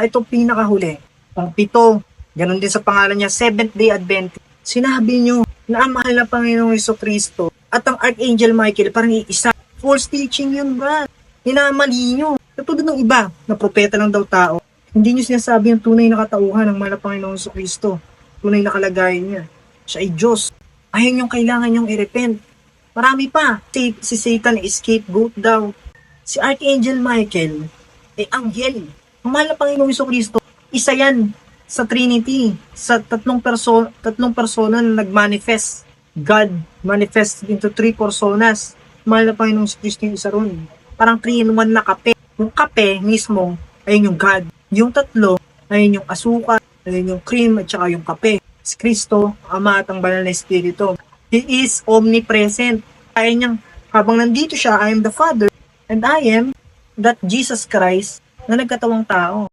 Ito pinakahuli, ang 7, ganun din sa pangalan niya, Seventh-day Adventist. Sinabi nyo na ang mahal na Panginoong Jesucristo at ang Archangel Michael parang iisa. False teaching yun, ba? Hinamali nyo. Katulad ng iba, na propeta lang daw tao. Hindi nyo sinasabi ang tunay na katauhan ng mahal na Panginoong Jesucristo. Tunay na kalagayan niya. Siya ay Diyos. Ayun yung kailangan nyong i-repent. Marami pa. Si Satan ay scapegoat daw. Si Archangel Michael ay anghel. Ang mahal na Panginoong Jesucristo, isa yan sa Trinity, sa tatlong persona na nag-manifest. God manifest into 3 personas. Mahal na Panginoong Jesucristo yung isa ron. Parang 3-in-1 na kape. Yung kape mismo, ayun yung God. Yung tatlo, ayun yung asuka, ayun yung cream, at saka yung kape. Si Kristo, Ama at ang Banal na Espiritu. He is omnipresent. Kaya niyang, habang nandito siya, I am the Father, and I am that Jesus Christ na nagkatawang tao.